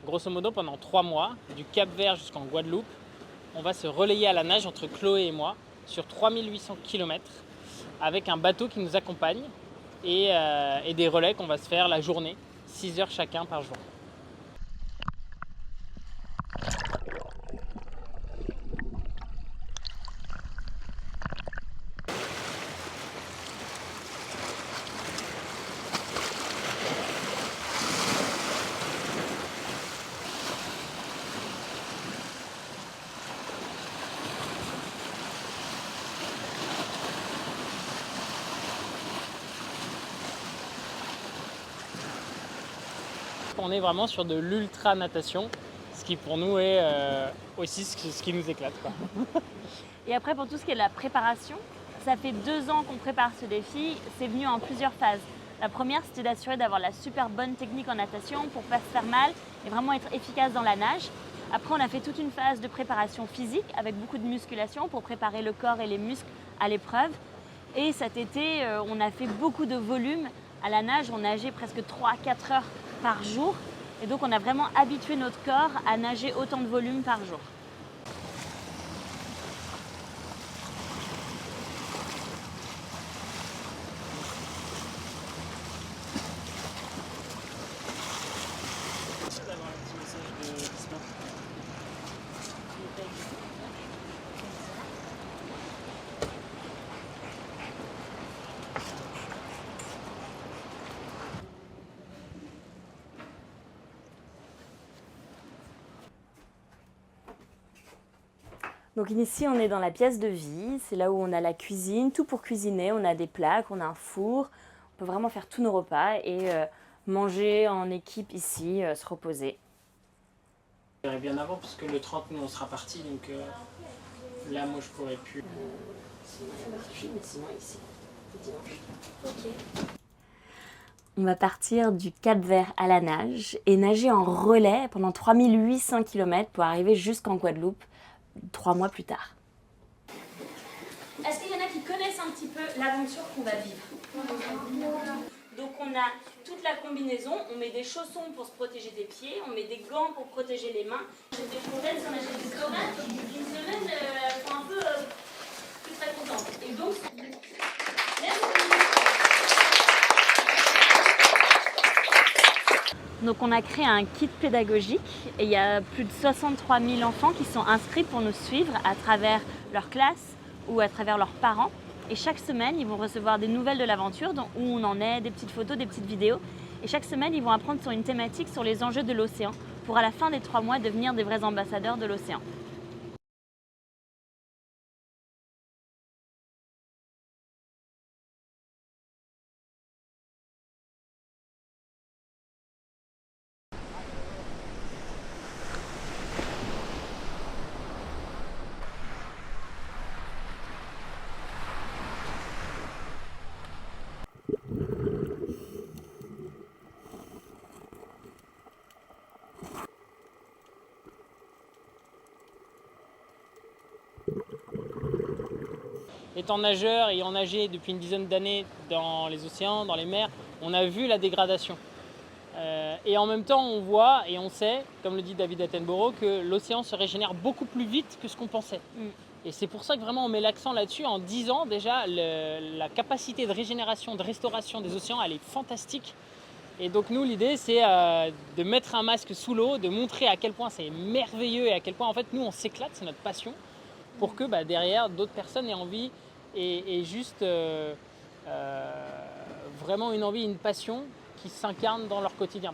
grosso modo, pendant 3 mois, du Cap-Vert jusqu'en Guadeloupe, on va se relayer à la nage entre Chloé et moi sur 3800 km avec un bateau qui nous accompagne et des relais qu'on va se faire la journée, 6 heures chacun par jour. On est vraiment sur de l'ultra natation, ce qui pour nous est aussi ce qui nous éclate, quoi. Et après, pour tout ce qui est de la préparation, ça fait 2 ans qu'on prépare ce défi. C'est venu en plusieurs phases. La première, c'était d'assurer d'avoir la super bonne technique en natation pour ne pas se faire mal et vraiment être efficace dans la nage. Après, on a fait toute une phase de préparation physique avec beaucoup de musculation pour préparer le corps et les muscles à l'épreuve. Et cet été, on a fait beaucoup de volume. À la nage, on nageait presque 3-4 heures par jour. Et donc, on a vraiment habitué notre corps à nager autant de volume par jour. Donc ici, on est dans la pièce de vie, c'est là où on a la cuisine, tout pour cuisiner, on a des plaques, on a un four, on peut vraiment faire tous nos repas et manger en équipe ici, se reposer. J'irai bien avant parce que le 30, nous on sera partis, donc là moi je pourrais plus. Sinon il y a marché, mais sinon ici, dimanche. Ok. On va partir du Cap-Vert à la nage et nager en relais pendant 3800 km pour arriver jusqu'en Guadeloupe 3 mois plus tard. Est-ce qu'il y en a qui connaissent un petit peu l'aventure qu'on va vivre? Donc on a toute la combinaison, on met des chaussons pour se protéger des pieds, on met des gants pour protéger les mains. J'ai des problèmes, on achète des tomates, donc une semaine, elles sont un peu plus très contentes. Et donc, Donc on a créé un kit pédagogique et il y a plus de 63 000 enfants qui sont inscrits pour nous suivre à travers leur classe ou à travers leurs parents. Et chaque semaine, ils vont recevoir des nouvelles de l'aventure, où on en est, des petites photos, des petites vidéos. Et chaque semaine, ils vont apprendre sur une thématique sur les enjeux de l'océan pour à la fin des 3 mois devenir des vrais ambassadeurs de l'océan. Étant nageur et ayant nagé depuis une dizaine d'années dans les océans, dans les mers, on a vu la dégradation. Et en même temps, on voit et on sait, comme le dit David Attenborough, que l'océan se régénère beaucoup plus vite que ce qu'on pensait. Et c'est pour ça que vraiment on met l'accent là-dessus. En 10 ans déjà, la capacité de régénération, de restauration des océans, elle est fantastique. Et donc nous, l'idée, c'est de mettre un masque sous l'eau, de montrer à quel point c'est merveilleux et à quel point en fait nous on s'éclate, c'est notre passion, pour que derrière d'autres personnes aient envie et juste vraiment une envie, une passion qui s'incarne dans leur quotidien.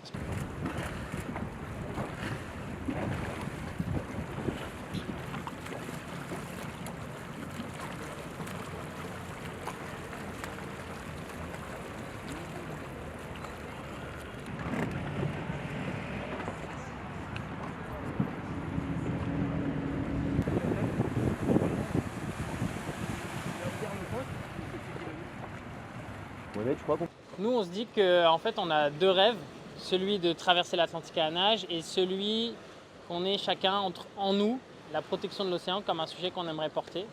Nous, on se dit qu'en fait, on a 2 rêves, celui de traverser l'Atlantique à la nage et celui qu'on ait chacun en nous, la protection de l'océan comme un sujet qu'on aimerait porter.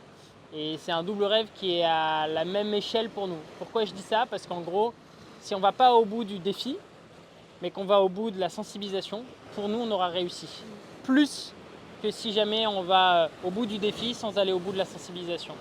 Et c'est un double rêve qui est à la même échelle pour nous. Pourquoi je dis ça? Parce qu'en gros, si on ne va pas au bout du défi, mais qu'on va au bout de la sensibilisation, pour nous, on aura réussi. Plus que si jamais on va au bout du défi sans aller au bout de la sensibilisation.